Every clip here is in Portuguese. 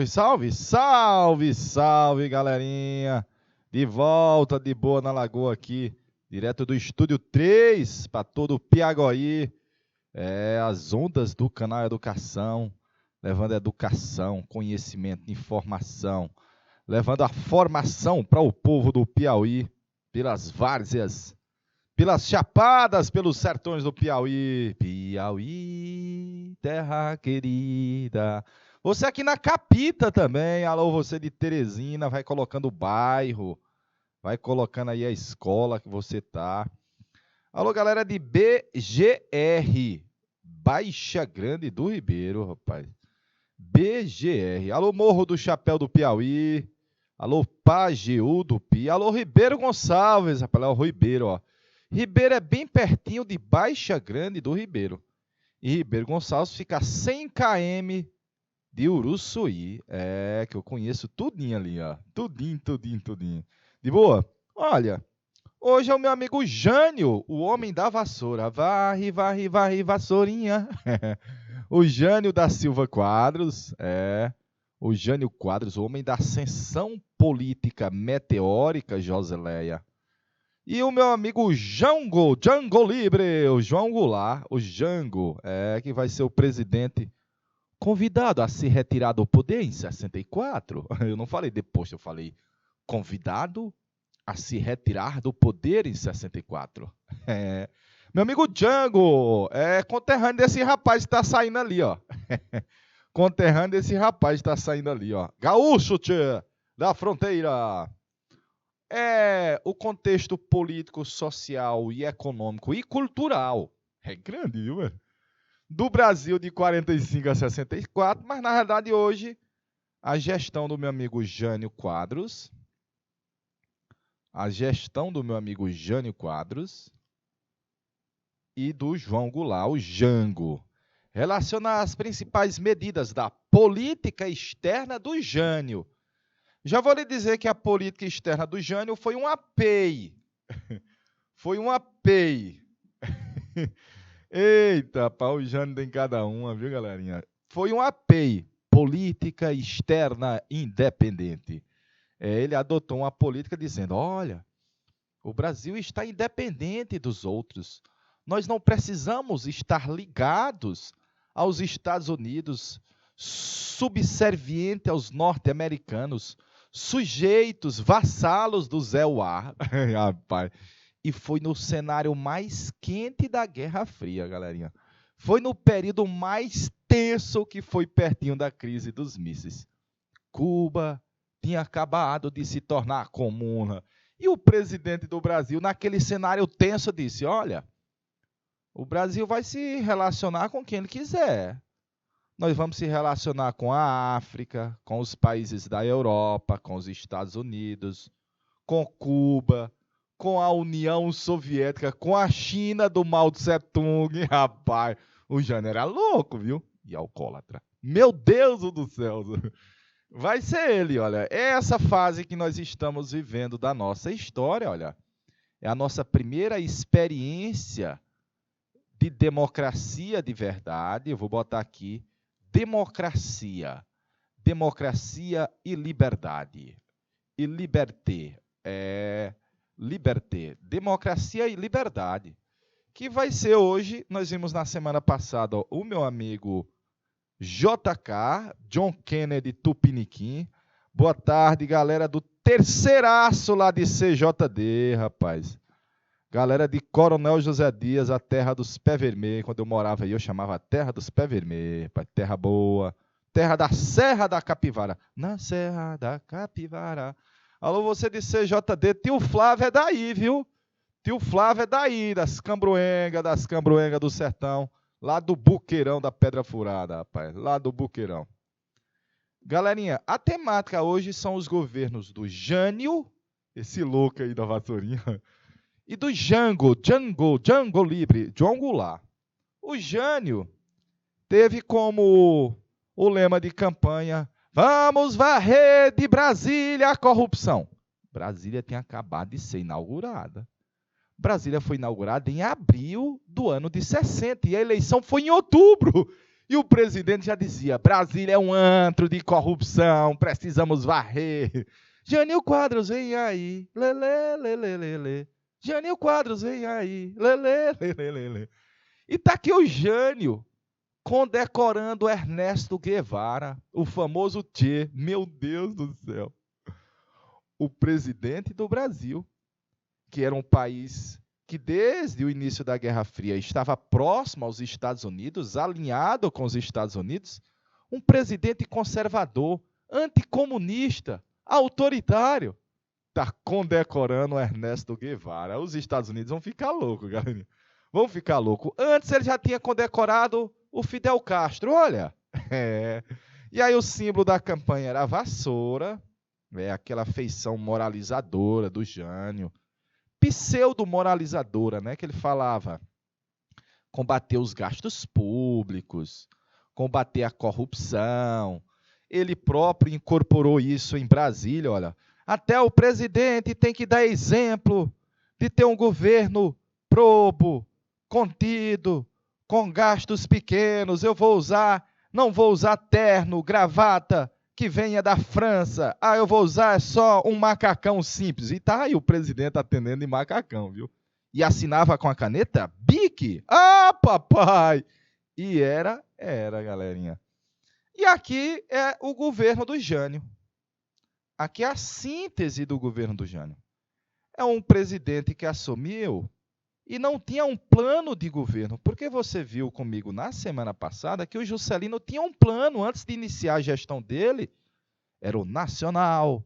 salve, salve, salve, salve, galerinha. De volta, de boa na Lagoa aqui, direto do Estúdio 3, para todo o Piaguaí. As ondas do canal Educação, levando educação, conhecimento, informação, levando a formação para o povo do Piauí, pelas várzeas, pelas chapadas, pelos sertões do Piauí. Piauí, terra querida. Você aqui na Capita também, alô, você de Teresina, vai colocando o bairro, vai colocando aí a escola que você tá. Alô, galera de BGR, Baixa Grande do Ribeiro, rapaz. BGR, alô, Morro do Chapéu do Piauí, alô, Pajeú do Pi, alô, Ribeiro Gonçalves, rapaz, o Ribeiro, ó. Ribeiro é bem pertinho de Baixa Grande do Ribeiro. E Ribeiro Gonçalves fica a 100 km de Uruçuí. Que eu conheço tudinho ali, ó. Tudinho. De boa? Olha, hoje é o meu amigo Jânio, o homem da vassoura. Varre, varre, varre, vassourinha. O Jânio da Silva Quadros, o Jânio Quadros, o homem da ascensão política meteórica, Joseleia. E o meu amigo Django Livre, o João Goulart, o Django, que vai ser o presidente convidado a se retirar do poder em 64. Eu não falei depois, eu falei convidado a se retirar do poder em 64. Meu amigo Django, conterrâneo desse rapaz que está saindo ali, ó. Conterrâneo desse rapaz que está saindo ali, ó. Gaúcho, tchê, da fronteira. O contexto político, social e econômico e cultural é grande, viu, velho? Do Brasil de 45 a 64, mas na verdade hoje a gestão do meu amigo Jânio Quadros, e do João Goulart, o Jango, relaciona as principais medidas da política externa do Jânio. Já vou lhe dizer que a política externa do Jânio foi um APEI. Foi um APEI. Eita, pau, o Jânio tem cada uma, viu, galerinha? Foi um APEI, política externa independente. Ele adotou uma política dizendo, olha, o Brasil está independente dos outros. Nós não precisamos estar ligados aos Estados Unidos, subserviente aos norte-americanos, sujeitos, vassalos do Zé Uar. Rapaz. E foi no cenário mais quente da Guerra Fria, galerinha. Foi no período mais tenso que foi pertinho da crise dos mísseis. Cuba tinha acabado de se tornar comuna. E o presidente do Brasil, naquele cenário tenso, disse, olha, o Brasil vai se relacionar com quem ele quiser. Nós vamos se relacionar com a África, com os países da Europa, com os Estados Unidos, com Cuba, com a União Soviética, com a China do Mao Tse Tung. Rapaz, o Jânio era louco, viu? E alcoólatra. Meu Deus do céu! Vai ser ele, olha. É essa fase que nós estamos vivendo da nossa história, olha. É a nossa primeira experiência de democracia de verdade. Eu vou botar aqui, democracia. Democracia e liberdade. E liberté. Liberté. Democracia e liberdade. Que vai ser hoje, nós vimos na semana passada, ó, o meu amigo JK, John Kennedy Tupiniquim. Boa tarde, galera do terceiraço lá de CJD, rapaz. Galera de Coronel José Dias, a terra dos pés vermelhos. Quando eu morava aí, eu chamava a terra dos pés vermelhos, terra boa. Terra da Serra da Capivara. Na Serra da Capivara. Alô, você de CJD, tio Flávio é daí, viu? Tio Flávio é daí, das Cambroengas do Sertão. Lá do Buqueirão da Pedra Furada, rapaz. Lá do Buqueirão. Galerinha, a temática hoje são os governos do Jânio, esse louco aí da vassourinha, e do Django Livre, João Goulart. O Jânio teve como o lema de campanha, vamos varrer de Brasília a corrupção. Brasília tinha acabado de ser inaugurada. Brasília foi inaugurada em abril do ano de 60 e a eleição foi em outubro. E o presidente já dizia, Brasília é um antro de corrupção, precisamos varrer. Jânio Quadros, vem aí, lelê, lelê, lelê. Jânio Quadros, vem aí, lelê, lelê, lelê. E tá aqui o Jânio, condecorando Ernesto Guevara, o famoso Che, meu Deus do céu. O presidente do Brasil, que era um país que desde o início da Guerra Fria estava próximo aos Estados Unidos, alinhado com os Estados Unidos, um presidente conservador, anticomunista, autoritário, está condecorando Ernesto Guevara. Os Estados Unidos vão ficar loucos, galera. Vão ficar loucos. Antes ele já tinha condecorado o Fidel Castro, olha. E aí o símbolo da campanha era a vassoura, aquela feição moralizadora do Jânio, pseudo-moralizadora, né, que ele falava combater os gastos públicos, combater a corrupção. Ele próprio incorporou isso em Brasília, olha. Até o presidente tem que dar exemplo de ter um governo probo, contido, com gastos pequenos. Não vou usar terno, gravata, que venha da França. Eu vou usar só um macacão simples. E tá aí o presidente atendendo em macacão, viu? E assinava com a caneta Bic. Papai! E era, galerinha. E aqui é o governo do Jânio. Aqui é a síntese do governo do Jânio. É um presidente que assumiu e não tinha um plano de governo. Porque você viu comigo na semana passada que o Juscelino tinha um plano antes de iniciar a gestão dele. Era o nacional,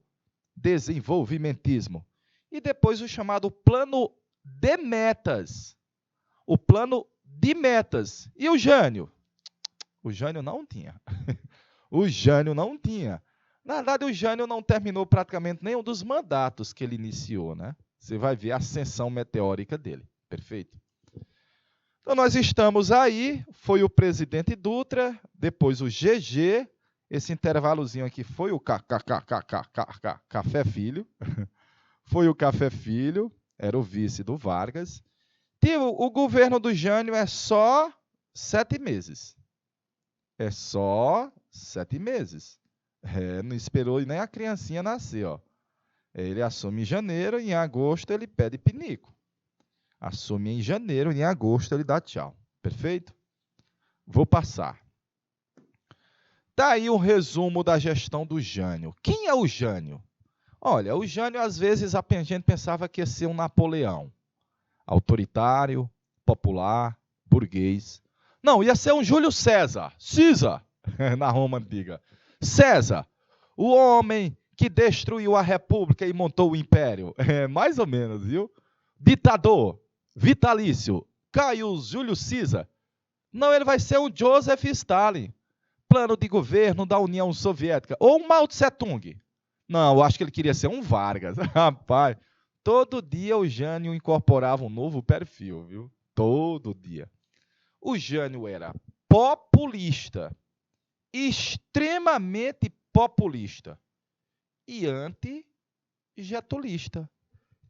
desenvolvimentismo. E depois o chamado plano de metas. O plano de metas. E o Jânio? O Jânio não tinha. O Jânio não tinha. Na verdade, o Jânio não terminou praticamente nenhum dos mandatos que ele iniciou, né? Você vai ver a ascensão meteórica dele. Perfeito? Então, nós estamos aí. Foi o presidente Dutra, depois o GG. Esse intervalozinho aqui foi o Café Filho. Foi o Café Filho, era o vice do Vargas. O governo do Jânio é só 7 meses. É só 7 meses. Não esperou nem a criancinha nascer, ó. Ele assume em janeiro, em agosto ele pede pinico. Assume em janeiro, em agosto ele dá tchau. Perfeito? Vou passar. Tá aí um resumo da gestão do Jânio. Quem é o Jânio? Olha, o Jânio, às vezes, a gente pensava que ia ser um Napoleão. Autoritário, popular, burguês. Não, ia ser um Júlio César. Na Roma Antiga. César, o homem que destruiu a república e montou o império. Mais ou menos, viu? Ditador, vitalício, Caio Júlio César. Não, ele vai ser um Joseph Stalin. Plano de governo da União Soviética. Ou um Mao Tse Tung. Não, eu acho que ele queria ser um Vargas. Rapaz, todo dia o Jânio incorporava um novo perfil, viu? Todo dia. O Jânio era populista. Extremamente populista. E anti-getulista.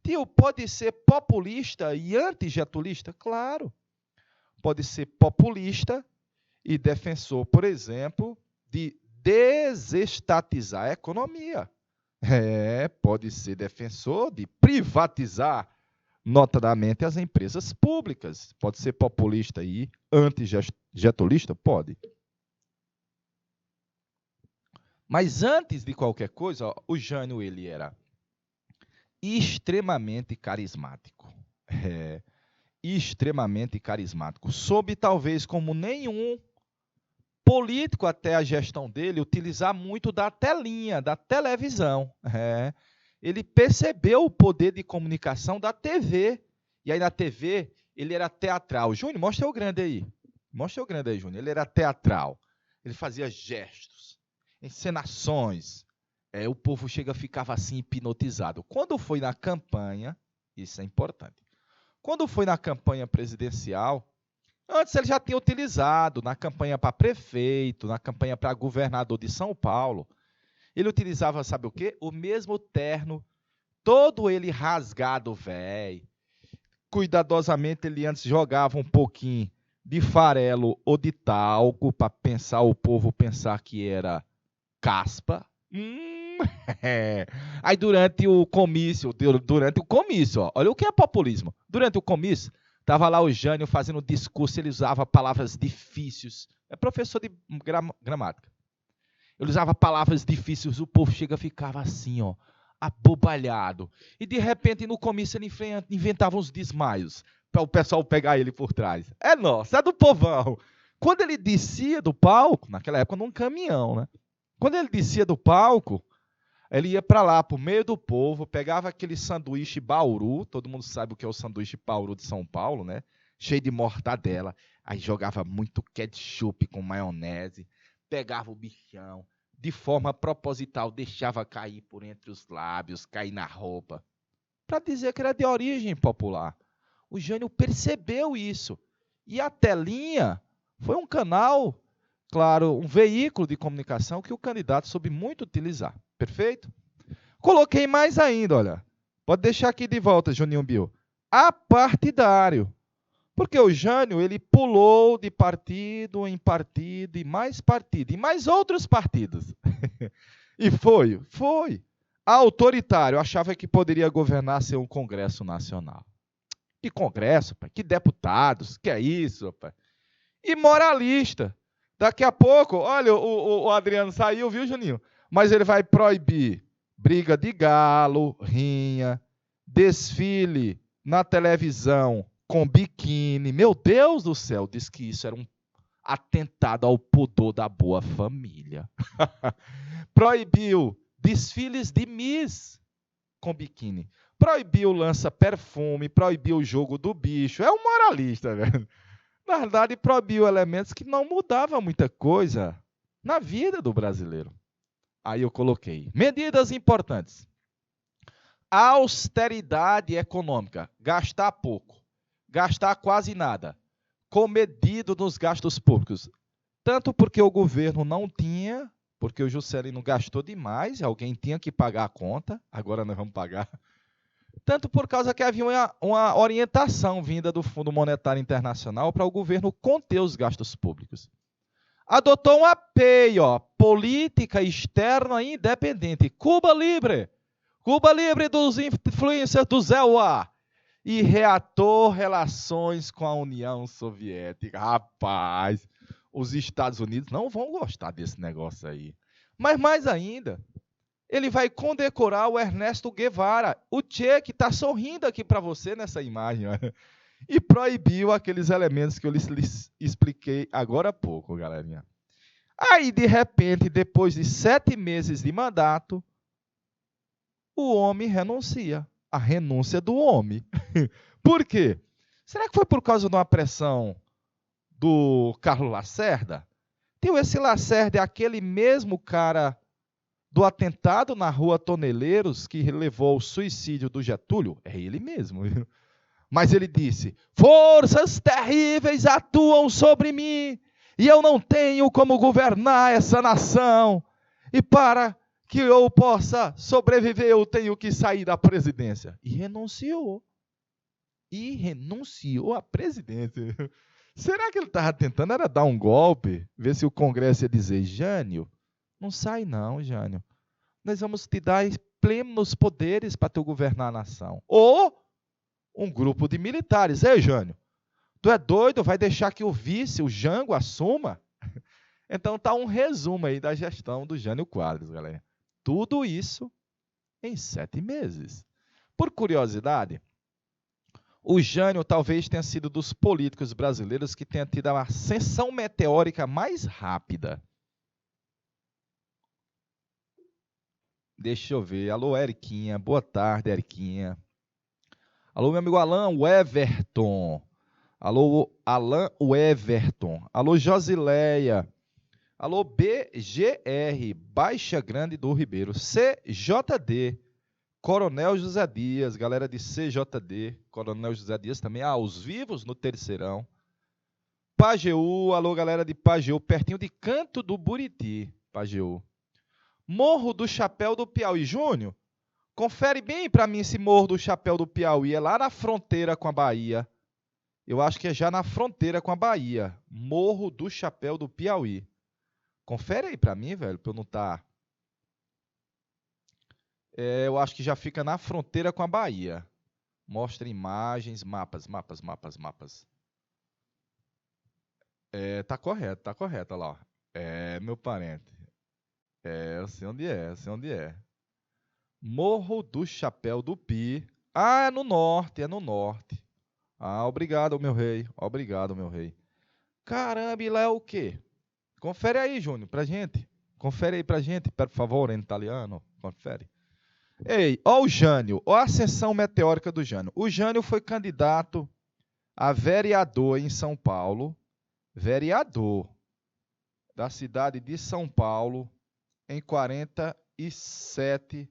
Tio, pode ser populista e anti-getulista? Claro. Pode ser populista e defensor, por exemplo, de desestatizar a economia. Pode ser defensor de privatizar, notadamente, as empresas públicas. Pode ser populista e anti-getulista? Pode. Mas antes de qualquer coisa, ó, o Jânio ele era extremamente carismático. Extremamente carismático. Soube, talvez, como nenhum político até a gestão dele, utilizar muito da telinha, da televisão. Ele percebeu o poder de comunicação da TV. E aí na TV ele era teatral. Júnior, mostra o grande aí. Mostra o grande aí, Júnior. Ele era teatral. Ele fazia gestos, encenações. O povo ficava assim hipnotizado. Quando foi na campanha, isso é importante. Quando foi na campanha presidencial, antes ele já tinha utilizado na campanha para prefeito, na campanha para governador de São Paulo. Ele utilizava, sabe o quê? O mesmo terno, todo ele rasgado, velho. Cuidadosamente ele antes jogava um pouquinho de farelo ou de talco para pensar o povo pensar que era caspa. É. Aí durante o comício, ó, olha o que é populismo. Durante o comício, estava lá o Jânio fazendo discurso, ele usava palavras difíceis. É professor de gramática. Ele usava palavras difíceis, o povo chega e ficava assim, ó, abobalhado. E de repente no comício ele inventava uns desmaios para o pessoal pegar ele por trás. É nosso, é do povão. Quando ele descia do palco, naquela época num caminhão, né? Quando ele descia do palco, ele ia para lá, por meio do povo, pegava aquele sanduíche Bauru, todo mundo sabe o que é o sanduíche Bauru de São Paulo, né? Cheio de mortadela. Aí jogava muito ketchup com maionese, pegava o bichão, de forma proposital, deixava cair por entre os lábios, cair na roupa, para dizer que era de origem popular. O Jânio percebeu isso. E a telinha foi um canal, claro, um veículo de comunicação que o candidato soube muito utilizar. Perfeito? Coloquei mais ainda, olha. Pode deixar aqui de volta, Juninho Bill. Apartidário. Porque o Jânio, ele pulou de partido em partido, e mais outros partidos. E foi. Autoritário, achava que poderia governar sem um Congresso Nacional. Que Congresso, pai? Que deputados? Que é isso, pai? E moralista. Daqui a pouco, olha, o Adriano saiu, viu, Juninho? Mas ele vai proibir briga de galo, rinha, desfile na televisão com biquíni. Meu Deus do céu, diz que isso era um atentado ao pudor da boa família. Proibiu desfiles de Miss com biquíni. Proibiu lança-perfume, proibiu o jogo do bicho. É um moralista, velho. Na verdade, proibiu elementos que não mudavam muita coisa na vida do brasileiro. Aí eu coloquei medidas importantes. Austeridade econômica, gastar pouco, gastar quase nada, comedido nos gastos públicos. Tanto porque o governo não tinha, porque o Juscelino gastou demais, alguém tinha que pagar a conta, agora nós vamos pagar. Tanto por causa que havia uma orientação vinda do Fundo Monetário Internacional para o governo conter os gastos públicos. Adotou uma PEI, política externa independente, Cuba Libre dos influencers do Zé Uá, e reatou relações com a União Soviética. Rapaz, os Estados Unidos não vão gostar desse negócio aí. Mas mais ainda, ele vai condecorar o Ernesto Guevara, o Che, que está sorrindo aqui para você nessa imagem, e proibiu aqueles elementos que eu lhes expliquei agora há pouco, galerinha. Aí, de repente, depois de 7 meses de mandato, o homem renuncia. A renúncia do homem. Por quê? Será que foi por causa de uma pressão do Carlos Lacerda? Esse Lacerda é aquele mesmo cara do atentado na rua Toneleiros que levou ao suicídio do Getúlio? É ele mesmo. Mas ele disse: forças terríveis atuam sobre mim e eu não tenho como governar essa nação. E para que eu possa sobreviver, eu tenho que sair da presidência. E renunciou. À presidência. Será que ele estava tentando era dar um golpe? Ver se o Congresso ia dizer: Jânio, não sai não, Jânio. Nós vamos te dar plenos poderes para tu governar a nação. Ou um grupo de militares. Ei, Jânio, tu é doido? Vai deixar que o vice, o Jango, assuma? Então tá um resumo aí da gestão do Jânio Quadros, galera. Tudo isso em 7 meses. Por curiosidade, o Jânio talvez tenha sido dos políticos brasileiros que tenha tido a ascensão meteórica mais rápida. Deixa eu ver. Alô, Eriquinha. Boa tarde, Eriquinha. Alô, meu amigo Alan Everton. Alô, Alan Everton. Alô, Josileia. Alô, BGR, Baixa Grande do Ribeiro. CJD, Coronel José Dias, galera de CJD, Coronel José Dias também, aos vivos no Terceirão. Pajeú, alô, galera de Pajeú, pertinho de Canto do Buriti, Pajeú. Morro do Chapéu do Piauí. Júnior, confere bem para mim esse Morro do Chapéu do Piauí, é lá na fronteira com a Bahia. Eu acho que é já na fronteira com a Bahia. Morro do Chapéu do Piauí. Confere aí pra mim, velho, pra eu não estar... eu acho que já fica na fronteira com a Bahia. Mostra imagens, mapas. Tá correto, olha lá, ó. Meu parente. Eu sei onde é. Morro do Chapéu do Pi. Ah, é no norte. Ah, obrigado, meu rei. Obrigado, meu rei. Caramba, e lá é o quê? Confere aí, Júnior, pra gente. Confere aí pra gente, por favor, em italiano. Confere. Ei, ó o Jânio, ó a ascensão meteórica do Jânio. O Jânio foi candidato a vereador em São Paulo, vereador da cidade de São Paulo, em 47.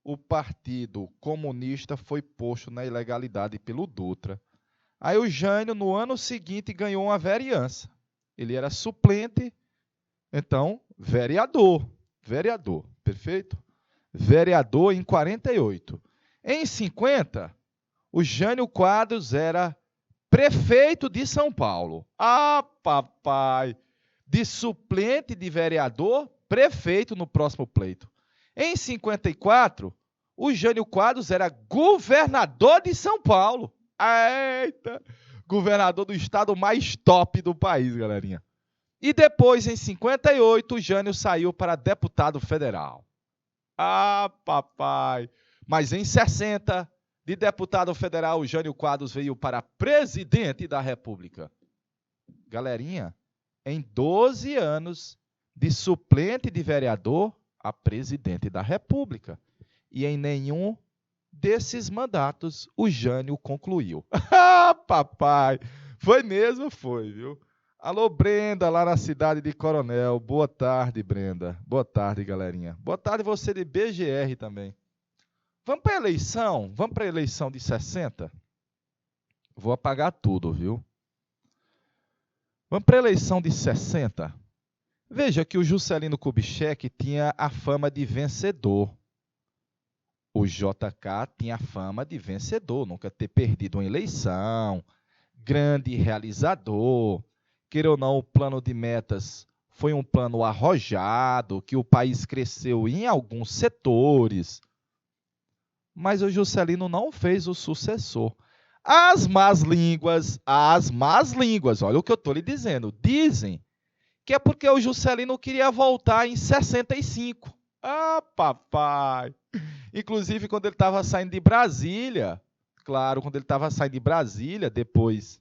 O Partido Comunista foi posto na ilegalidade pelo Dutra. Aí o Jânio, no ano seguinte, ganhou uma vereança. Ele era suplente, então, vereador, perfeito? Vereador em 48. Em 50, o Jânio Quadros era prefeito de São Paulo. Ah, papai! De suplente de vereador, prefeito no próximo pleito. Em 54, o Jânio Quadros era governador de São Paulo. Eita! Governador do estado mais top do país, galerinha. E depois, em 58, o Jânio saiu para deputado federal. Ah, papai! Mas em 60, de deputado federal, o Jânio Quadros veio para presidente da República. Galerinha, em 12 anos, de suplente de vereador a presidente da República. E em nenhum desses mandatos o Jânio concluiu. Ah, papai! Foi mesmo, foi, viu? Alô, Brenda, lá na cidade de Coronel. Boa tarde, Brenda. Boa tarde, galerinha. Boa tarde você de BGR também. Vamos para a eleição? Vamos para a eleição de 60? Vou apagar tudo, viu? Vamos para a eleição de 60? Veja que o Juscelino Kubitschek tinha a fama de vencedor. O JK tinha a fama de vencedor, nunca ter perdido uma eleição, grande realizador. Queira ou não, o plano de metas foi um plano arrojado, que o país cresceu em alguns setores. Mas o Juscelino não fez o sucessor. As más línguas, olha o que eu estou lhe dizendo, dizem que é porque o Juscelino queria voltar em 65. Ah, papai! Inclusive, quando ele estava saindo de Brasília, depois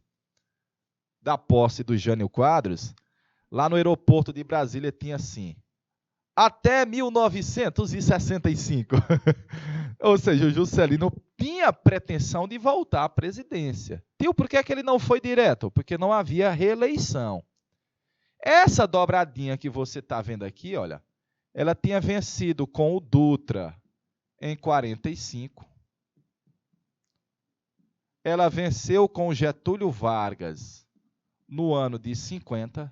da posse do Jânio Quadros, lá no aeroporto de Brasília tinha assim, até 1965. Ou seja, o Juscelino tinha pretensão de voltar à presidência. Tio, por que é que ele não foi direto? Porque não havia reeleição. Essa dobradinha que você está vendo aqui, olha, ela tinha vencido com o Dutra em 45. Ela venceu com o Getúlio Vargas no ano de 50.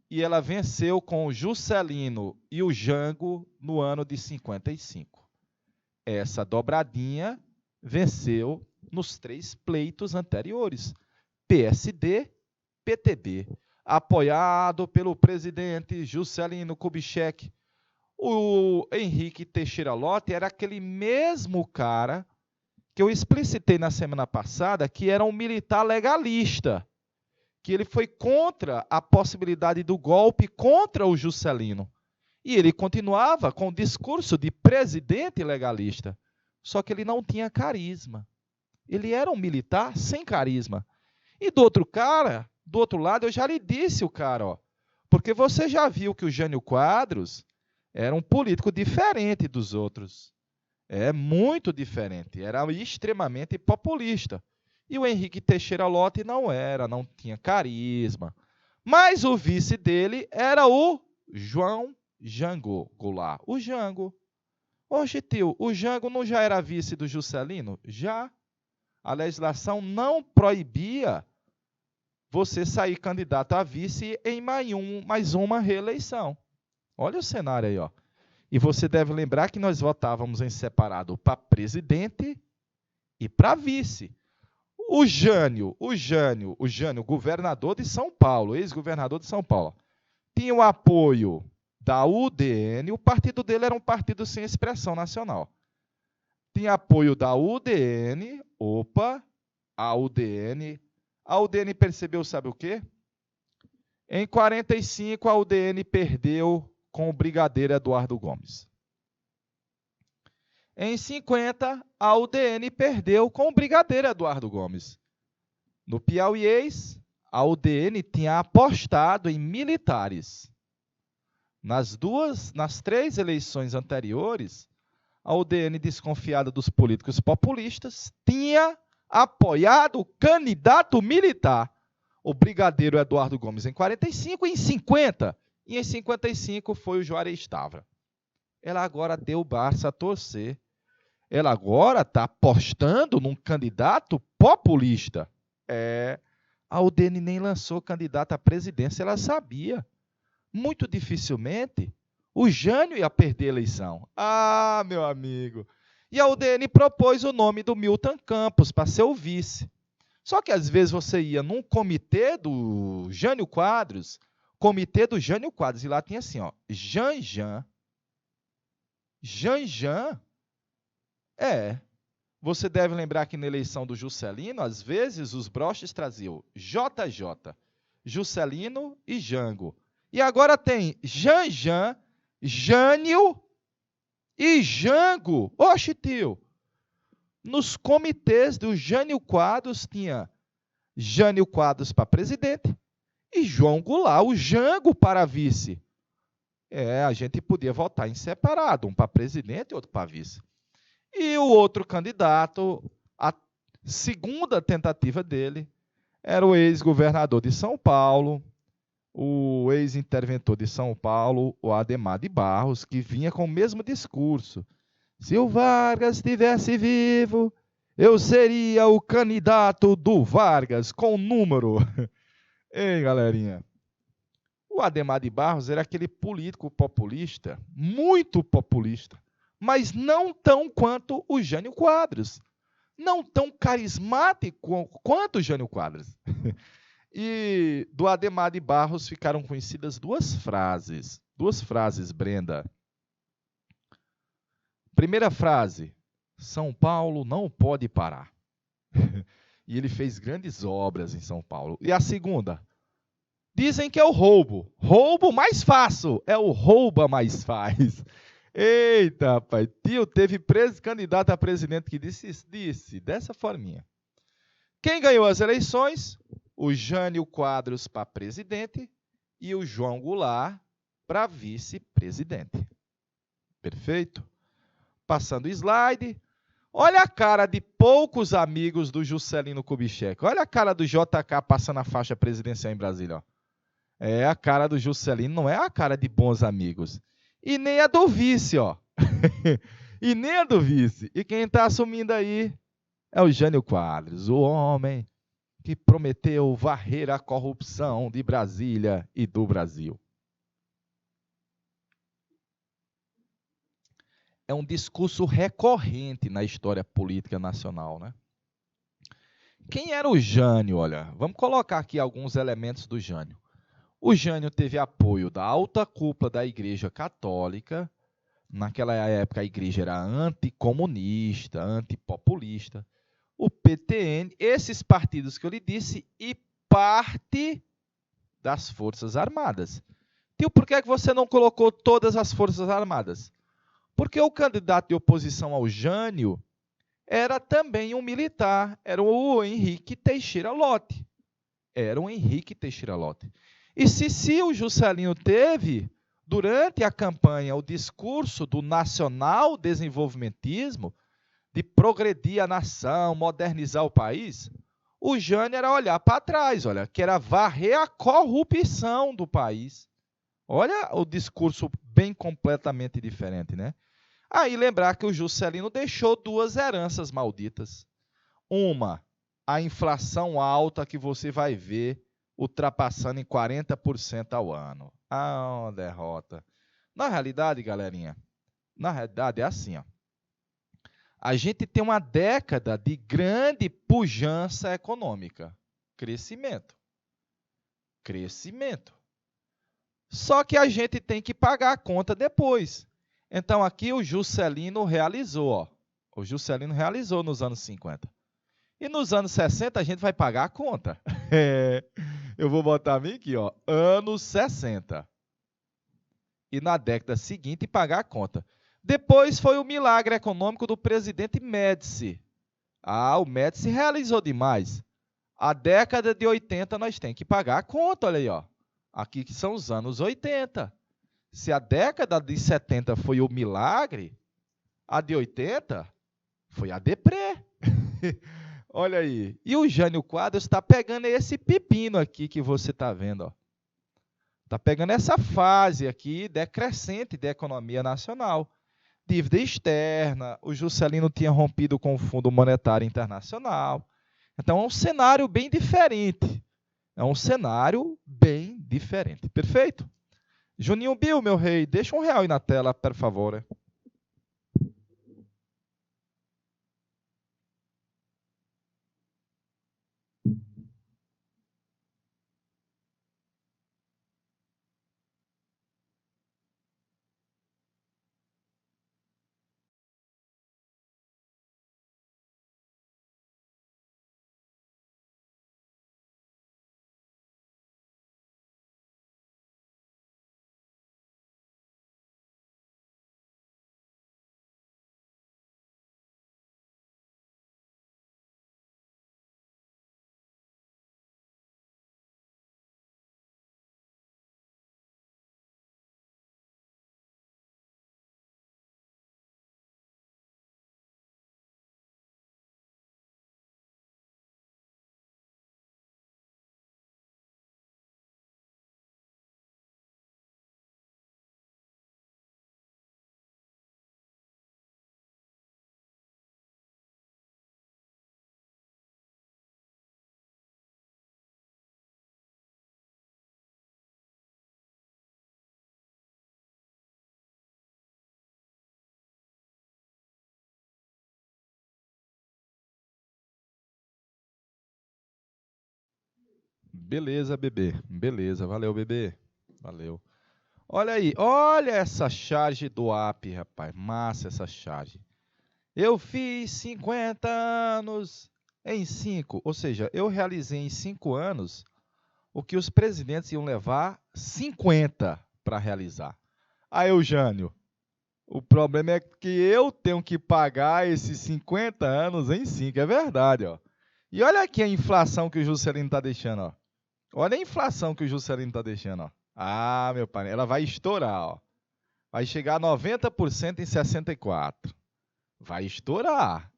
E ela venceu com o Juscelino e o Jango no ano de 55. Essa dobradinha venceu nos 3 pleitos anteriores. PSD, PTB. Apoiado pelo presidente Juscelino Kubitschek. O Henrique Teixeira Lott era aquele mesmo cara que eu explicitei na semana passada, que era um militar legalista, que ele foi contra a possibilidade do golpe contra o Juscelino. E ele continuava com o discurso de presidente legalista, só que ele não tinha carisma. Ele era um militar sem carisma. E do outro lado, eu já lhe disse o cara, ó, porque você já viu que o Jânio Quadros era um político diferente dos outros. É muito diferente, era extremamente populista. E o Henrique Teixeira Lott não tinha carisma. Mas o vice dele era o João Jango Goulart, o Jango. Oxe, tio, o Jango não já era vice do Juscelino? Já. A legislação não proibia você sair candidato a vice em mais uma reeleição. Olha o cenário aí, ó. E você deve lembrar que nós votávamos em separado para presidente e para vice. O Jânio, governador de São Paulo, ex-governador de São Paulo, tinha o apoio da UDN, o partido dele era um partido sem expressão nacional. Tinha apoio da UDN, a UDN percebeu, sabe o quê? Em 45, a UDN perdeu com o brigadeiro Eduardo Gomes. Em 50, a UDN perdeu com o brigadeiro Eduardo Gomes. No Piauiês, a UDN tinha apostado em militares. Nas 3 eleições anteriores, a UDN, desconfiada dos políticos populistas, tinha apoiado o candidato militar, o brigadeiro Eduardo Gomes, em 45 e em 50. E em 55 foi o Juarez Távora. Ela agora deu o braço a torcer. Ela agora está apostando num candidato populista. A UDN nem lançou candidato à presidência, ela sabia. Muito dificilmente o Jânio ia perder a eleição. Ah, meu amigo. E a UDN propôs o nome do Milton Campos para ser o vice. Só que às vezes você ia num comitê do Jânio Quadros, e lá tinha assim, ó, Janjan. Você deve lembrar que na eleição do Juscelino, às vezes os broches traziam JJ, Juscelino e Jango. E agora tem Janjan, Jânio e Jango. Oxe, tio. Nos comitês do Jânio Quadros tinha Jânio Quadros para presidente e João Goulart, o Jango, para vice. A gente podia votar em separado, um para presidente e outro para vice. E o outro candidato, a segunda tentativa dele, era o ex-governador de São Paulo, o ex-interventor de São Paulo, o Adhemar de Barros, que vinha com o mesmo discurso. Se o Vargas estivesse vivo, eu seria o candidato do Vargas, com número. Ei, galerinha. O Adhemar de Barros era aquele político populista, muito populista, mas não tão quanto o Jânio Quadros. Não tão carismático quanto o Jânio Quadros. E do Adhemar de Barros ficaram conhecidas duas frases. Duas frases, Brenda. Primeira frase: São Paulo não pode parar. E ele fez grandes obras em São Paulo. E a segunda: dizem que é o roubo. Roubo mais fácil. É o rouba mais faz. Eita, pai. Tio, teve candidato a presidente que disse dessa forminha. Quem ganhou as eleições? O Jânio Quadros para presidente e o João Goulart para vice-presidente. Perfeito? Passando o slide. Olha a cara de poucos amigos do Juscelino Kubitschek. Olha a cara do JK passando a faixa presidencial em Brasília. Ó. A cara do Juscelino, não é a cara de bons amigos. E nem a do vice, ó. E nem a do vice. E quem está assumindo aí é o Jânio Quadros, o homem que prometeu varrer a corrupção de Brasília e do Brasil. É um discurso recorrente na história política nacional, né? Quem era o Jânio? Olha, vamos colocar aqui alguns elementos do Jânio. O Jânio teve apoio da alta cúpula da Igreja Católica. Naquela época, a igreja era anticomunista, antipopulista. O PTN, esses partidos que eu lhe disse, e parte das Forças Armadas. Tio, por que você não colocou todas as Forças Armadas? Porque o candidato de oposição ao Jânio era também um militar, era o Henrique Teixeira Lott. E se o Juscelino teve, durante a campanha, o discurso do nacional desenvolvimentismo, de progredir a nação, modernizar o país, o Jânio era olhar para trás, olha, que era varrer a corrupção do país. Olha o discurso bem completamente diferente, né? Aí lembrar que o Juscelino deixou duas heranças malditas. Uma, a inflação alta que você vai ver ultrapassando em 40% ao ano. Ah, derrota. Na realidade, galerinha, é assim, ó. A gente tem uma década de grande pujança econômica. Crescimento. Crescimento. Só que a gente tem que pagar a conta depois. Então, aqui o Juscelino realizou. Ó. O Juscelino realizou nos anos 50. E nos anos 60 a gente vai pagar a conta. Eu vou botar a mim aqui, ó, anos 60. E na década seguinte pagar a conta. Depois foi o milagre econômico do presidente Médici. O Médici realizou demais. A década de 80 nós temos que pagar a conta, olha aí, ó. Aqui que são os anos 80. Se a década de 70 foi o milagre, a de 80 foi a deprê. Olha aí. E o Jânio Quadros está pegando esse pepino aqui que você está vendo. Está pegando essa fase aqui decrescente da economia nacional. Dívida externa, o Juscelino tinha rompido com o Fundo Monetário Internacional. Então, é um cenário bem diferente. É um cenário bem diferente. Perfeito? Juninho Bill, meu rei, deixa R$1 aí na tela, por favor. Beleza, bebê. Beleza, valeu, bebê. Valeu. Olha aí, olha essa charge do app, rapaz. Massa essa charge. Eu fiz 50 anos em 5, ou seja, eu realizei em 5 anos o que os presidentes iam levar 50 para realizar. Aí, Eugênio, o problema é que eu tenho que pagar esses 50 anos em 5, é verdade, ó. E olha aqui a inflação que o Juscelino está deixando, ó. Olha a inflação que o Juscelino está deixando, ó. Meu pai, ela vai estourar, ó. Vai chegar a 90% em 64. Vai estourar.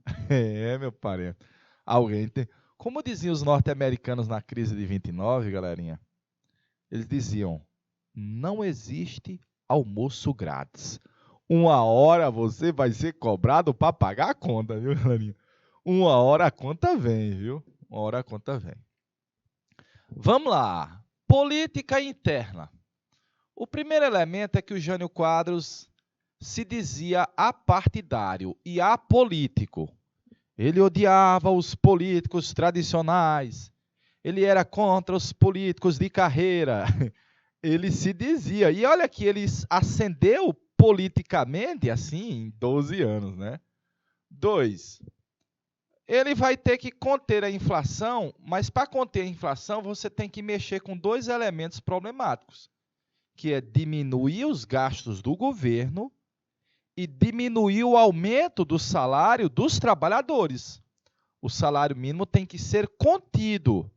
Meu parente. Alguém tem. Como diziam os norte-americanos na crise de 29, galerinha? Eles diziam: não existe almoço grátis. Uma hora você vai ser cobrado para pagar a conta, viu, galerinha? Uma hora a conta vem, viu? Uma hora a conta vem. Vamos lá. Política interna. O primeiro elemento é que o Jânio Quadros se dizia apartidário e apolítico. Ele odiava os políticos tradicionais. Ele era contra os políticos de carreira. Ele se dizia. E olha que ele ascendeu politicamente assim em 12 anos, né? 2. Ele vai ter que conter a inflação, mas para conter a inflação você tem que mexer com 2 elementos problemáticos, que é diminuir os gastos do governo e diminuir o aumento do salário dos trabalhadores. O salário mínimo tem que ser contido.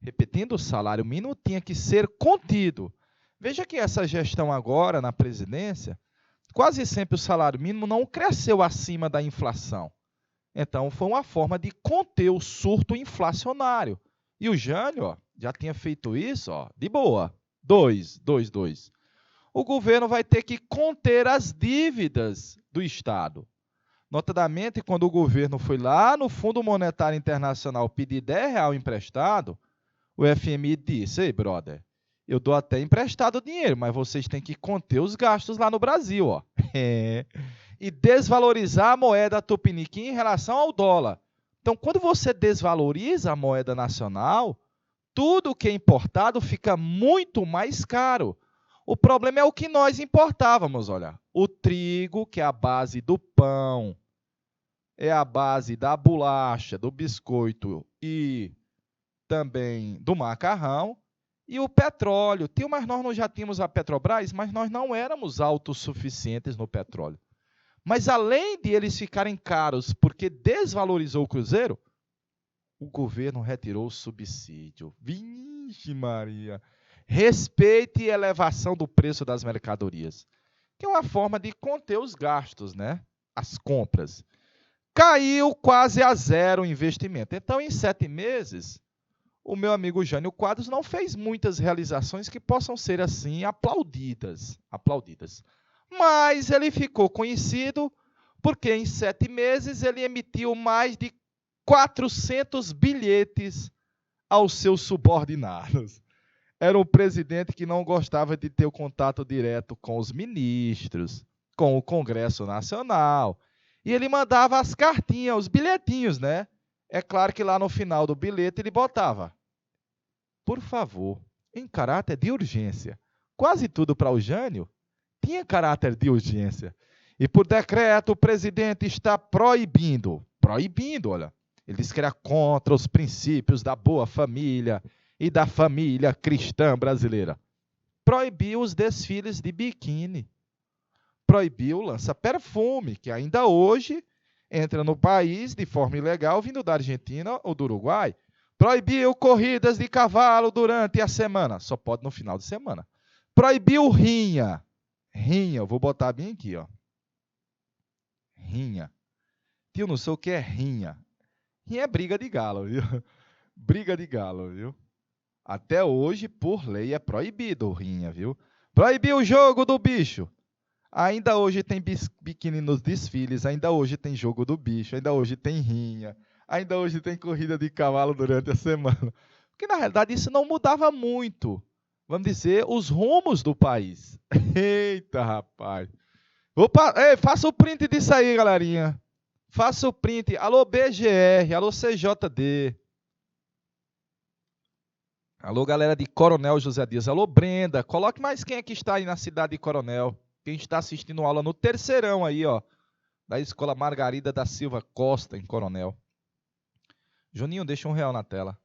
Repetindo, o salário mínimo tinha que ser contido. Veja que essa gestão agora na presidência, quase sempre o salário mínimo não cresceu acima da inflação. Então, foi uma forma de conter o surto inflacionário. E o Jânio já tinha feito isso de boa. 2. O governo vai ter que conter as dívidas do Estado. Notadamente, quando o governo foi lá no Fundo Monetário Internacional pedir R$10 emprestado, o FMI disse: ei, brother, eu dou até emprestado dinheiro, mas vocês têm que conter os gastos lá no Brasil. e desvalorizar a moeda tupiniquim em relação ao dólar. Então, quando você desvaloriza a moeda nacional, tudo que é importado fica muito mais caro. O problema é o que nós importávamos, olha. O trigo, que é a base do pão, é a base da bolacha, do biscoito e também do macarrão, e o petróleo. Mas nós já tínhamos a Petrobras, mas nós não éramos autossuficientes no petróleo. Mas além de eles ficarem caros porque desvalorizou o cruzeiro, o governo retirou o subsídio. Vixe Maria! Respeite a elevação do preço das mercadorias, que é uma forma de conter os gastos, né? As compras. Caiu quase a zero o investimento. Então, em 7 meses, o meu amigo Jânio Quadros não fez muitas realizações que possam ser assim aplaudidas. Mas ele ficou conhecido porque em 7 meses ele emitiu mais de 400 bilhetes aos seus subordinados. Era um presidente que não gostava de ter o contato direto com os ministros, com o Congresso Nacional. E ele mandava as cartinhas, os bilhetinhos, né? É claro que lá no final do bilhete ele botava: por favor, em caráter de urgência. Quase tudo para o Jânio tinha caráter de urgência. E por decreto o presidente está proibindo, olha. Ele disse que era contra os princípios da boa família e da família cristã brasileira. Proibiu os desfiles de biquíni. Proibiu o lança-perfume, que ainda hoje entra no país de forma ilegal, vindo da Argentina ou do Uruguai. Proibiu corridas de cavalo durante a semana. Só pode no final de semana. Proibiu rinha. Rinha, eu vou botar bem aqui, ó. Rinha. Tio, não sei o que é rinha. Rinha é briga de galo, viu? Briga de galo, viu? Até hoje, por lei, é proibido rinha, viu? Proibiu o jogo do bicho. Ainda hoje tem biquíni nos desfiles, ainda hoje tem jogo do bicho, ainda hoje tem rinha, ainda hoje tem corrida de cavalo durante a semana. Porque, na realidade, isso não mudava muito, vamos dizer, os rumos do país. Eita, rapaz. Opa, ei, faça o print disso aí, galerinha. Faça o print. Alô, BGR, alô, CJD. Alô, galera de Coronel José Dias. Alô, Brenda. Coloque mais quem é que está aí na cidade de Coronel. Quem está assistindo aula no terceirão aí, ó, da Escola Margarida da Silva Costa, em Coronel. Juninho, deixa R$1 na tela.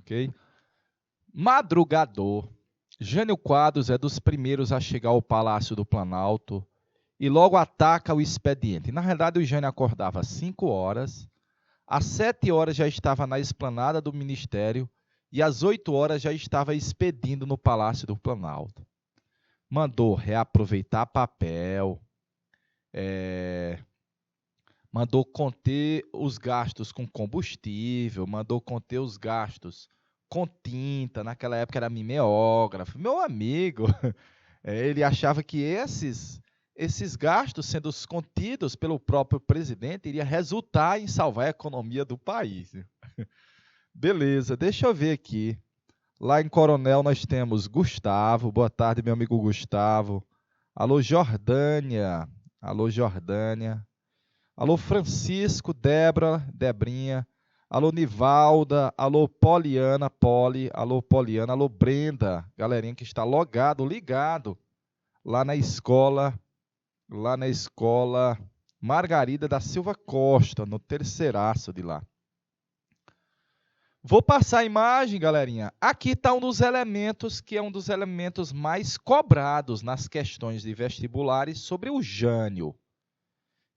Ok? Madrugador. Jânio Quadros é dos primeiros a chegar ao Palácio do Planalto e logo ataca o expediente. Na realidade, o Jânio acordava às 5 horas, às 7 horas já estava na esplanada do Ministério e às 8 horas já estava expedindo no Palácio do Planalto. Mandou reaproveitar papel, mandou conter os gastos com combustível, mandou conter os gastos com tinta, naquela época era mimeógrafo. Meu amigo, ele achava que esses gastos sendo contidos pelo próprio presidente iria resultar em salvar a economia do país. Beleza, deixa eu ver aqui. Lá em Coronel nós temos Gustavo. Boa tarde, meu amigo Gustavo. Alô, Jordânia. Alô, Jordânia. Alô, Francisco, Débora, Debrinha. Alô, Nivalda. Alô, Poliana, Poli. Alô, Poliana. Alô, Brenda. Galerinha que está ligado lá na escola Margarida da Silva Costa, no terceiraço de lá. Vou passar a imagem, galerinha. Aqui está um dos elementos que é um dos elementos mais cobrados nas questões de vestibulares sobre o Jânio,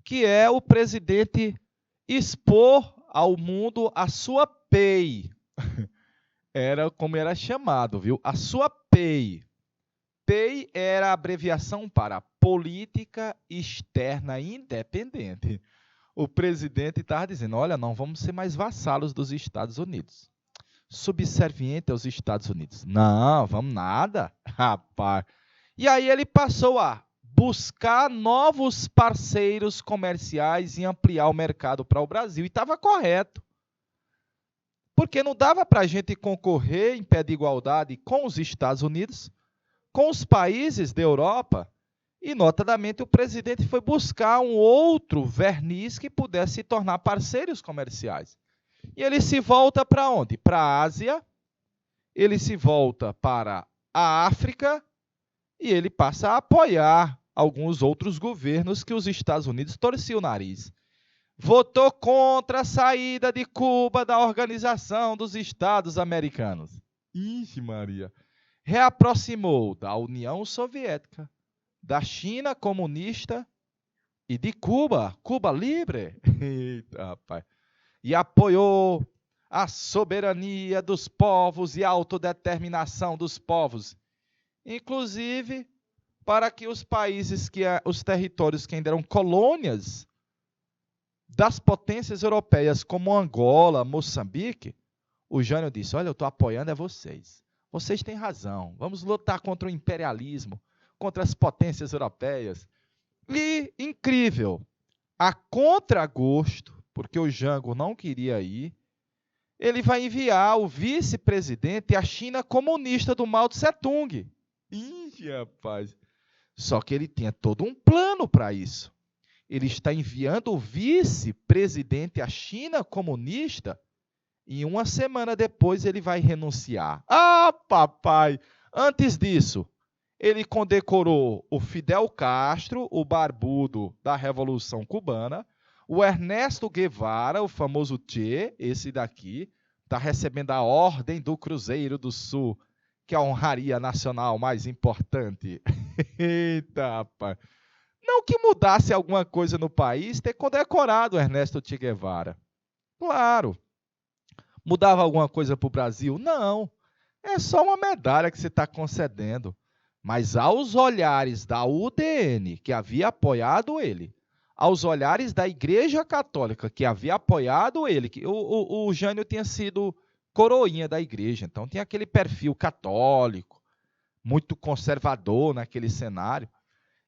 que é o presidente expor ao mundo a sua PEI. Era como era chamado, viu? A sua PEI. PEI era a abreviação para Política Externa Independente. O presidente estava dizendo, olha, não vamos ser mais vassalos dos Estados Unidos. Subserviente aos Estados Unidos. Não, vamos nada, rapaz. E aí ele passou a buscar novos parceiros comerciais e ampliar o mercado para o Brasil. E estava correto. Porque não dava para a gente concorrer em pé de igualdade com os Estados Unidos, com os países da Europa. E, notadamente, o presidente foi buscar um outro verniz que pudesse se tornar parceiros comerciais. E ele se volta para onde? Para a Ásia, ele se volta para a África e ele passa a apoiar alguns outros governos que os Estados Unidos torciam o nariz. Votou contra a saída de Cuba da Organização dos Estados Americanos. Ixi, Maria. Reaproximou da União Soviética, da China comunista e de Cuba, Cuba Libre. Eita, rapaz. E apoiou a soberania dos povos e a autodeterminação dos povos, inclusive para que os países, os territórios que ainda eram colônias das potências europeias, como Angola, Moçambique, o Jânio disse, olha, eu estou apoiando vocês. Vocês têm razão, vamos lutar contra o imperialismo, contra as potências europeias. E, incrível, a contragosto, porque o Jango não queria ir, ele vai enviar o vice-presidente à China comunista do Mao Tse-tung. Ih, rapaz! Só que ele tinha todo um plano para isso. Ele está enviando o vice-presidente à China comunista e uma semana depois ele vai renunciar. Ah, papai! Antes disso, ele condecorou o Fidel Castro, o barbudo da Revolução Cubana, o Ernesto Guevara, o famoso Che, esse daqui, está recebendo a Ordem do Cruzeiro do Sul, que é a honraria nacional mais importante. Eita, rapaz! Não que mudasse alguma coisa no país ter condecorado o Ernesto Che Guevara. Claro. Mudava alguma coisa para o Brasil? Não. É só uma medalha que você está concedendo. Mas aos olhares da UDN, que havia apoiado ele, aos olhares da Igreja Católica, que havia apoiado ele, que o Jânio tinha sido coroinha da igreja, então tinha aquele perfil católico, muito conservador naquele cenário.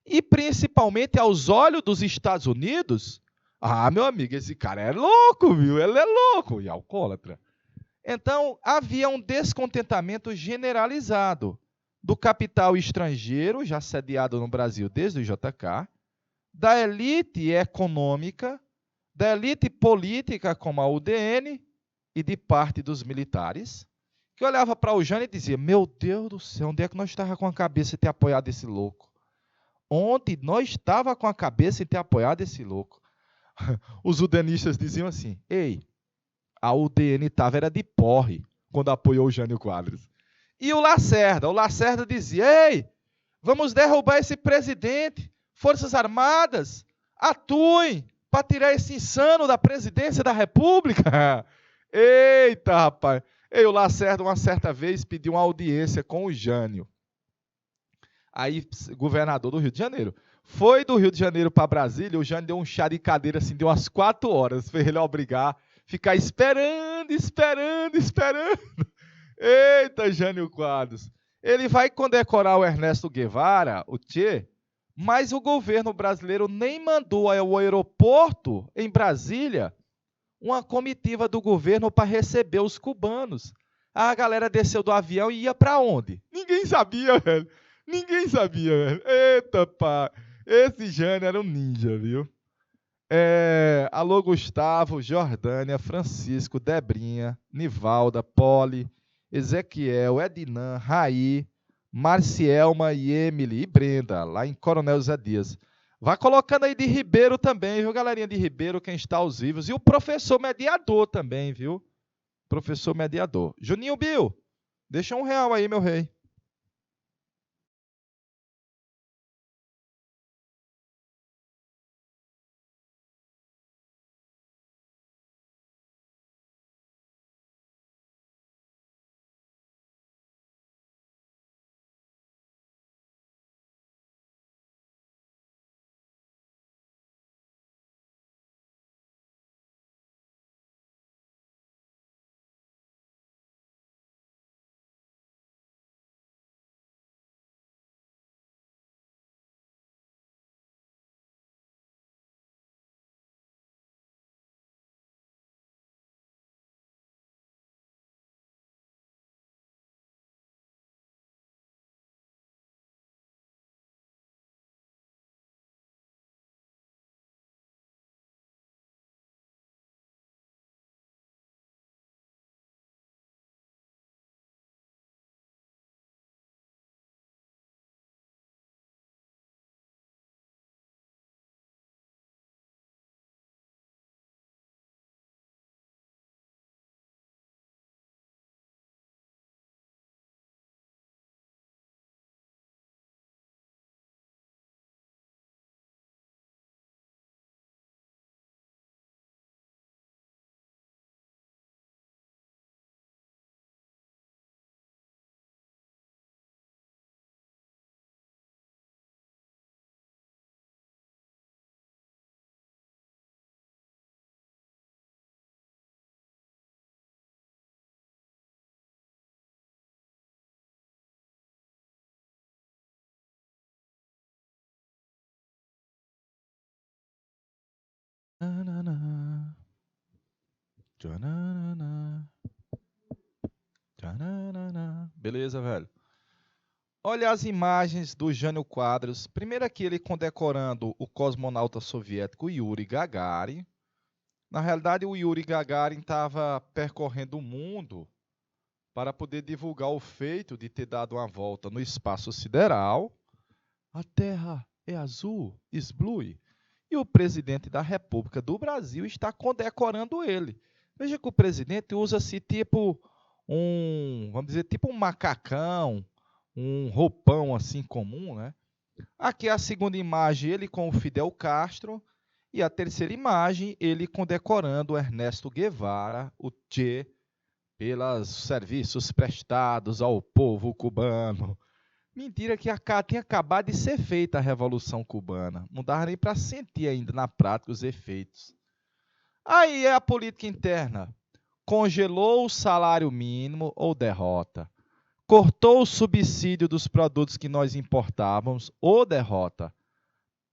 E principalmente aos olhos dos Estados Unidos, meu amigo, esse cara é louco, viu? Ele é louco e alcoólatra. Então, havia um descontentamento generalizado do capital estrangeiro, já sediado no Brasil desde o JK, da elite econômica, da elite política, como a UDN, e de parte dos militares, que olhava para o Jânio e dizia, meu Deus do céu, onde é que nós estávamos com a cabeça de ter apoiado esse louco? Onde nós estávamos com a cabeça de ter apoiado esse louco? Os udenistas diziam assim, ei, a UDN era de porre quando apoiou o Jânio Quadros. E o Lacerda dizia, ei, vamos derrubar esse presidente, Forças Armadas, atuem para tirar esse insano da presidência da República. Eita, rapaz. E o Lacerda, uma certa vez, pediu uma audiência com o Jânio. Aí, governador do Rio de Janeiro. Foi do Rio de Janeiro para Brasília, o Jânio deu um chá de cadeira, assim, de umas 4 horas, fez ele obrigar, ficar esperando. Eita, Jânio Quadros. Ele vai condecorar o Ernesto Guevara, o Che, Mas o governo brasileiro nem mandou ao aeroporto, em Brasília, uma comitiva do governo para receber os cubanos. A galera desceu do avião e ia para onde? Ninguém sabia, velho. Ninguém sabia, velho. Eita, pá. Esse Jânio era um ninja, viu? Alô, Gustavo, Jordânia, Francisco, Debrinha, Nivalda, Poli, Ezequiel, Ednan, Raí, Marcielma e Emily e Brenda, lá em Coronel Zé Dias. Vai colocando aí de Ribeiro também, viu, galerinha de Ribeiro, quem está aos vivos. E o professor mediador também, viu? Professor mediador. Juninho Bill, deixa R$1 aí, meu rei. Beleza, velho. Olha as imagens do Jânio Quadros. Primeiro aqui ele condecorando o cosmonauta soviético Yuri Gagarin. Na realidade, o Yuri Gagarin estava percorrendo o mundo para poder divulgar o feito de ter dado uma volta no espaço sideral. A Terra é azul, is blue. E o presidente da República do Brasil está condecorando ele. Veja que o presidente usa-se tipo vamos dizer, tipo um macacão, um roupão assim comum, né? Aqui a segunda imagem, ele com o Fidel Castro. E a terceira imagem, ele condecorando Ernesto Guevara, o Che, pelos serviços prestados ao povo cubano. Mentira que tinha acabado de ser feita a Revolução Cubana. Não dava nem para sentir ainda na prática os efeitos. Aí é a política interna. Congelou o salário mínimo ou derrota. Cortou o subsídio dos produtos que nós importávamos ou derrota.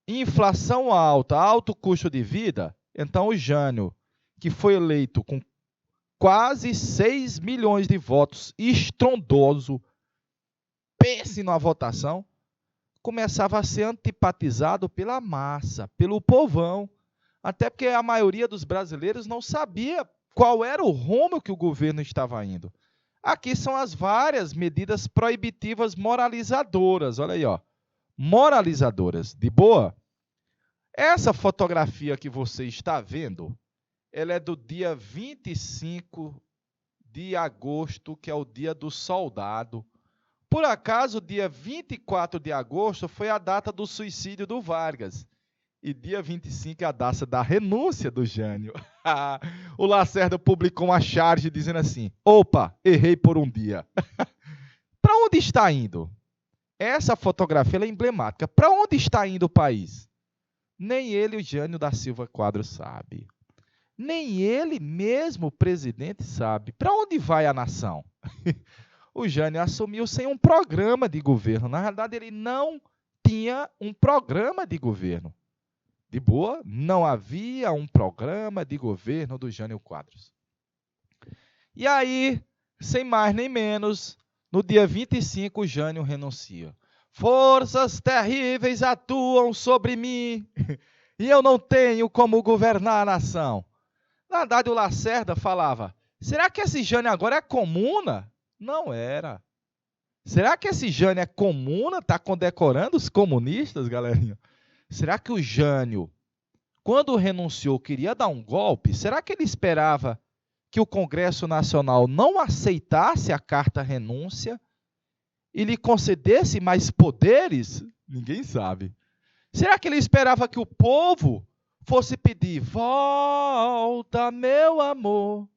Inflação alta, alto custo de vida. Então o Jânio, que foi eleito com quase 6 milhões de votos, estrondoso, pense na votação, começava a ser antipatizado pela massa, pelo povão, até porque a maioria dos brasileiros não sabia qual era o rumo que o governo estava indo. Aqui são as várias medidas proibitivas moralizadoras, olha aí, ó, moralizadoras, de boa? Essa fotografia que você está vendo, ela é do dia 25 de agosto, que é o dia do soldado. Por acaso, dia 24 de agosto foi a data do suicídio do Vargas. E dia 25 é a data da renúncia do Jânio. O Lacerda publicou uma charge dizendo assim: opa, errei por um dia. Para onde está indo? Essa fotografia é emblemática. Para onde está indo o país? Nem ele, o Jânio da Silva Quadros, sabe. Nem ele mesmo, o presidente, sabe. Para onde vai a nação? O Jânio assumiu sem um programa de governo. Na realidade, ele não tinha um programa de governo. De boa, não havia um programa de governo do Jânio Quadros. E aí, sem mais nem menos, no dia 25, o Jânio renuncia. Forças terríveis atuam sobre mim e eu não tenho como governar a nação. Na verdade, o Lacerda falava, será que esse Jânio agora é comuna? Não era. Será que esse Jânio é comuna? Está condecorando os comunistas, galerinha? Será que o Jânio, quando renunciou, queria dar um golpe? Será que ele esperava que o Congresso Nacional não aceitasse a carta renúncia e lhe concedesse mais poderes? Ninguém sabe. Será que ele esperava que o povo fosse pedir, volta, meu amor,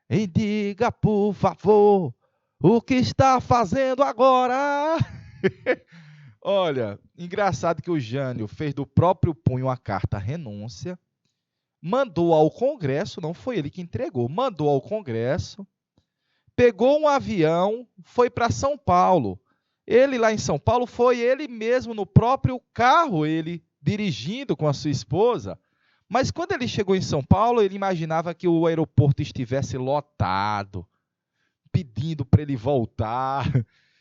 e diga, por favor, o que está fazendo agora? Olha, engraçado que o Jânio fez do próprio punho a carta renúncia, mandou ao Congresso, não foi ele que entregou, mandou ao Congresso, pegou um avião, foi para São Paulo. Ele lá em São Paulo, foi ele mesmo no próprio carro, ele dirigindo com a sua esposa. Mas quando ele chegou em São Paulo, ele imaginava que o aeroporto estivesse lotado, pedindo para ele voltar.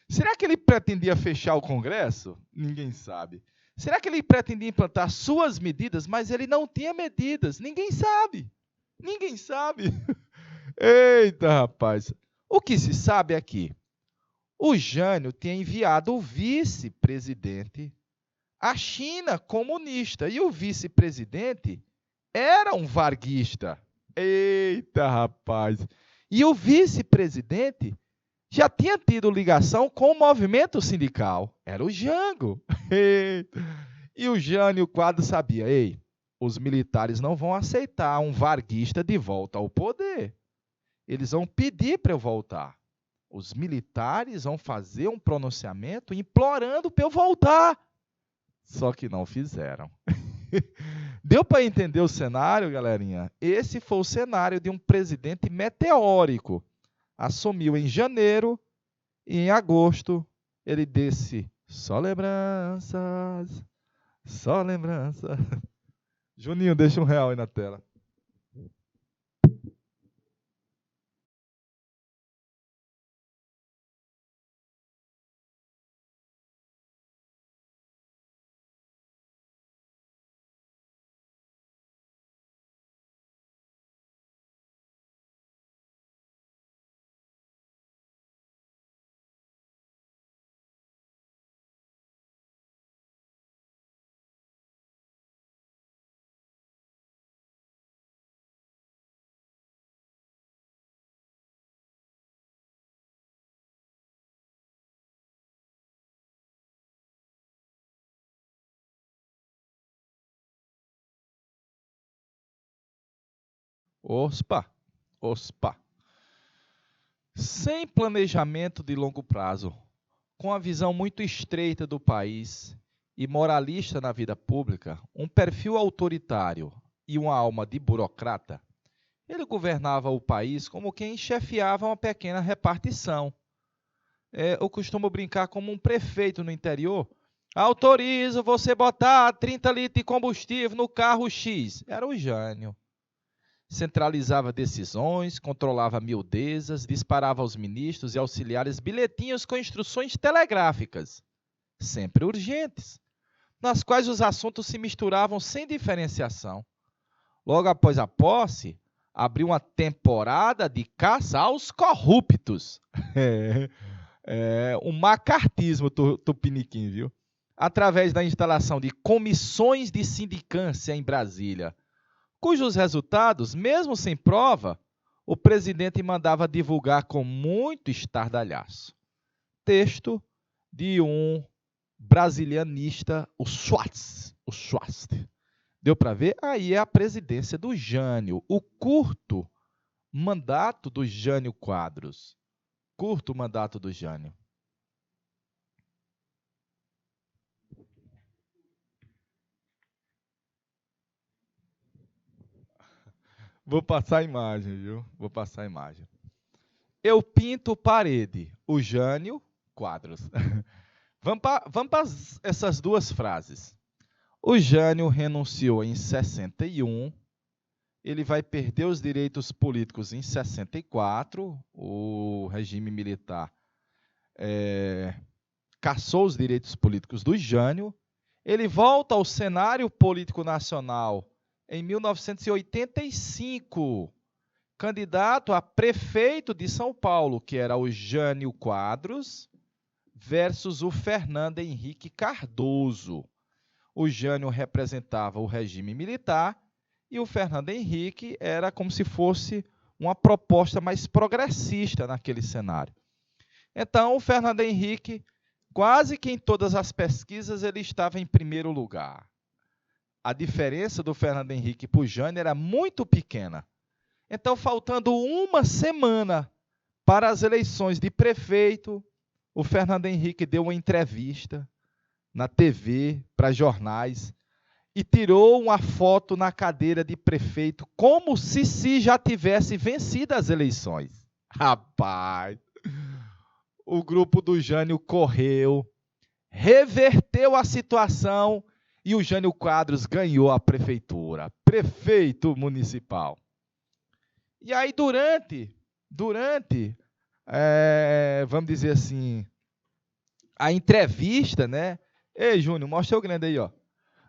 Será que ele pretendia fechar o Congresso? Ninguém sabe. Será que ele pretendia implantar suas medidas, mas ele não tinha medidas? Ninguém sabe. Ninguém sabe. Eita, rapaz. O que se sabe é que o Jânio tinha enviado o vice-presidente à China comunista. E o vice-presidente era um varguista. Eita, rapaz. E o vice-presidente já tinha tido ligação com o movimento sindical. Era o Jango. E o Jânio Quadros sabia, os militares não vão aceitar um varguista de volta ao poder. Eles vão pedir para eu voltar. Os militares vão fazer um pronunciamento implorando para eu voltar. Só que não fizeram. Deu para entender o cenário, galerinha? Esse foi o cenário de um presidente meteórico. Assumiu em janeiro e em agosto ele disse, só lembranças, só lembranças. Juninho, deixa R$1 aí na tela. Ospa. Sem planejamento de longo prazo, com a visão muito estreita do país e moralista na vida pública, um perfil autoritário e uma alma de burocrata, ele governava o país como quem chefiava uma pequena repartição. Eu costumo brincar como um prefeito no interior. Autorizo você botar 30 litros de combustível no carro X. Era o Jânio. Centralizava decisões, controlava miudezas, disparava aos ministros e auxiliares bilhetinhos com instruções telegráficas, sempre urgentes, nas quais os assuntos se misturavam sem diferenciação. Logo após a posse, abriu uma temporada de caça aos corruptos. Um macartismo tupiniquim, viu? Através da instalação de comissões de sindicância em Brasília, cujos resultados, mesmo sem prova, o presidente mandava divulgar com muito estardalhaço. Texto de um brasilianista, o Schwartz. Deu para ver? Aí é a presidência do Jânio, o curto mandato do Jânio Quadros. Curto mandato do Jânio. Vou passar a imagem, viu? Vou passar a imagem. Eu pinto parede. O Jânio Quadros. Vamos para essas duas frases. O Jânio renunciou em 61, ele vai perder os direitos políticos em 64, o regime militar cassou os direitos políticos do Jânio, ele volta ao cenário político nacional em 1985, candidato a prefeito de São Paulo, que era o Jânio Quadros, versus o Fernando Henrique Cardoso. O Jânio representava o regime militar e o Fernando Henrique era como se fosse uma proposta mais progressista naquele cenário. Então, o Fernando Henrique, quase que em todas as pesquisas, ele estava em primeiro lugar. A diferença do Fernando Henrique para o Jânio era muito pequena. Então, faltando uma semana para as eleições de prefeito, o Fernando Henrique deu uma entrevista na TV, para jornais, e tirou uma foto na cadeira de prefeito, como se já tivesse vencido as eleições. Rapaz, o grupo do Jânio correu, reverteu a situação e o Jânio Quadros ganhou a prefeitura, prefeito municipal. E aí, durante vamos dizer assim, a entrevista, né? Ei, Júnior, mostra o grande aí, ó.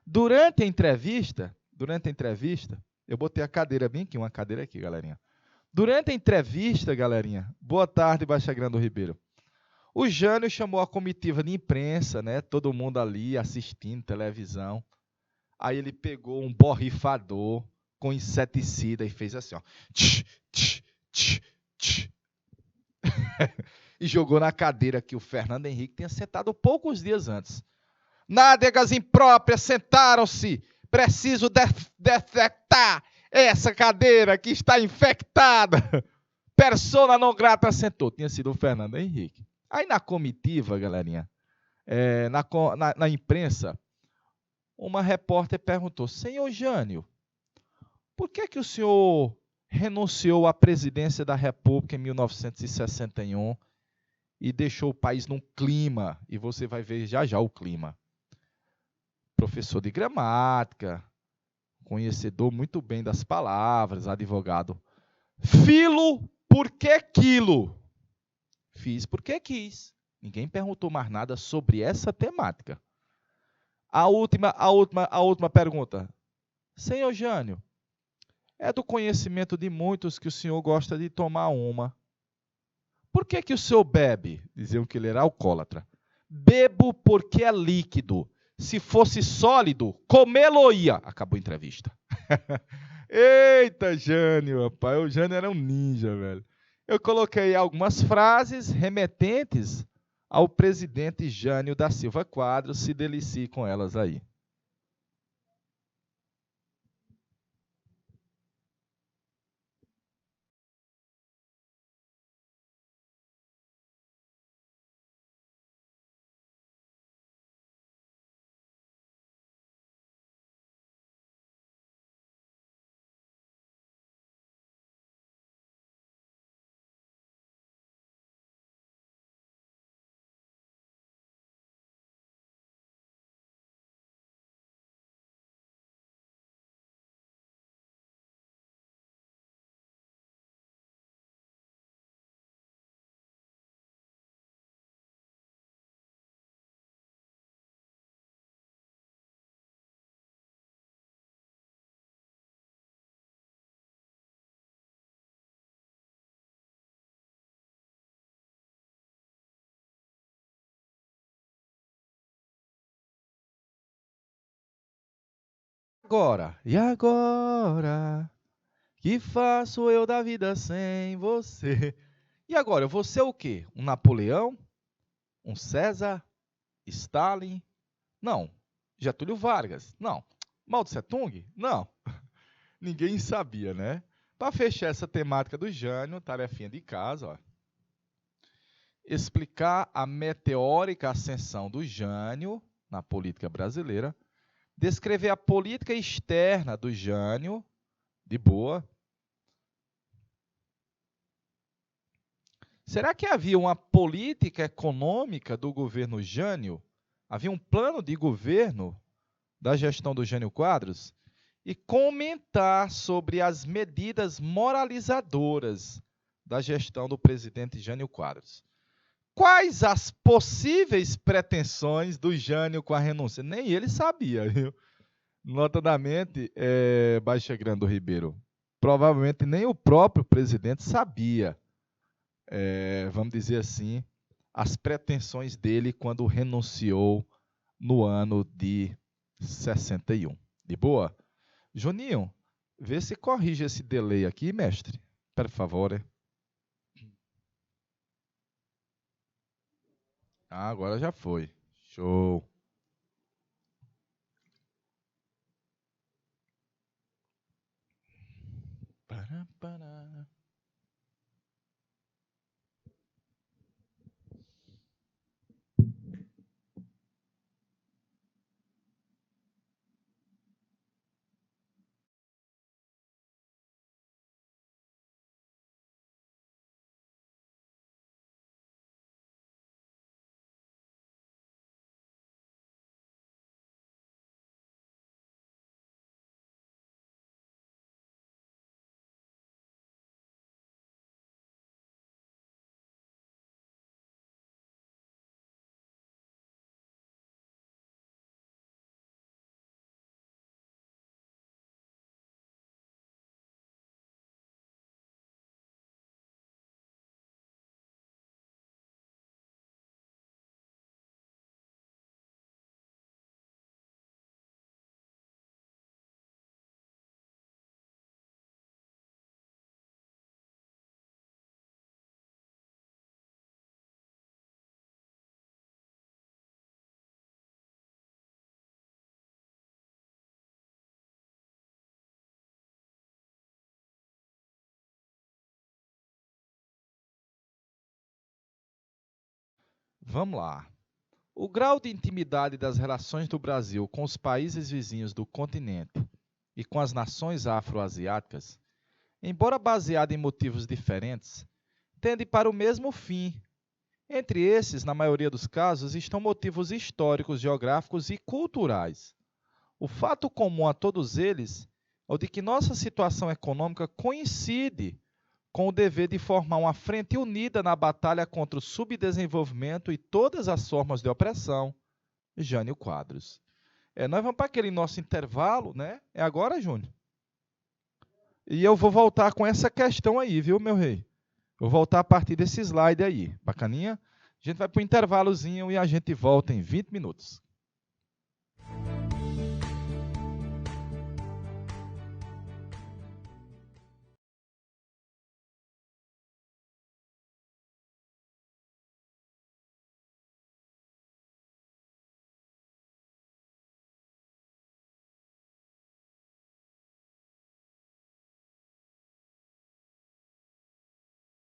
Durante a entrevista, eu botei a cadeira bem aqui, uma cadeira aqui, galerinha. Durante a entrevista, galerinha, boa tarde, Baixa Grande do Ribeiro. O Jânio chamou a comitiva de imprensa, né? Todo mundo ali assistindo televisão. Aí ele pegou um borrifador com inseticida e fez assim, ó. Tch, tch, tch, tch. E jogou na cadeira que o Fernando Henrique tinha sentado poucos dias antes. Nádegas impróprias sentaram-se. Preciso detectar essa cadeira que está infectada. Persona não grata sentou. Tinha sido o Fernando Henrique. Aí na comitiva, galerinha, na imprensa, uma repórter perguntou: Senhor Jânio, por que o senhor renunciou à presidência da República em 1961 e deixou o país num clima? E você vai ver já já o clima. Professor de gramática, conhecedor muito bem das palavras, advogado. Filo, por que quilo? Fiz porque quis. Ninguém perguntou mais nada sobre essa temática. A última pergunta. Senhor Jânio, é do conhecimento de muitos que o senhor gosta de tomar uma. Por que o senhor bebe? Diziam que ele era alcoólatra. Bebo porque é líquido. Se fosse sólido, comê-lo-ia. Acabou a entrevista. Eita, Jânio, rapaz. O Jânio era um ninja, velho. Eu coloquei algumas frases remetentes ao presidente Jânio da Silva Quadros. Se delicie com elas aí. E agora? Que faço eu da vida sem você? E agora, eu vou ser o quê? Um Napoleão? Um César? Stalin? Não. Getúlio Vargas? Não. Mao Tse Tung? Não. Ninguém sabia, né? Para fechar essa temática do Jânio, tarefinha de casa, ó. Explicar a meteórica ascensão do Jânio na política brasileira, descrever a política externa do Jânio, de boa, Será que havia uma política econômica do governo Jânio? Havia um plano de governo da gestão do Jânio Quadros? E comentar sobre as medidas moralizadoras da gestão do presidente Jânio Quadros. Quais as possíveis pretensões do Jânio com a renúncia? Nem ele sabia, viu? Notadamente, Baixa Grande do Ribeiro, provavelmente nem o próprio presidente sabia, vamos dizer assim, as pretensões dele quando renunciou no ano de 61. De boa? Juninho, vê se corrige esse delay aqui, mestre. Por favor. Ah, agora já foi. Show. Pará, pará. Vamos lá. O grau de intimidade das relações do Brasil com os países vizinhos do continente e com as nações afro-asiáticas, embora baseado em motivos diferentes, tende para o mesmo fim. Entre esses, na maioria dos casos, estão motivos históricos, geográficos e culturais. O fato comum a todos eles é o de que nossa situação econômica coincide com o dever de formar uma frente unida na batalha contra o subdesenvolvimento e todas as formas de opressão. Jânio Quadros. Nós vamos para aquele nosso intervalo, né? É agora, Júnior? E eu vou voltar com essa questão aí, viu, meu rei? Vou voltar a partir desse slide aí. Bacaninha? A gente vai para o intervalozinho e a gente volta em 20 minutos.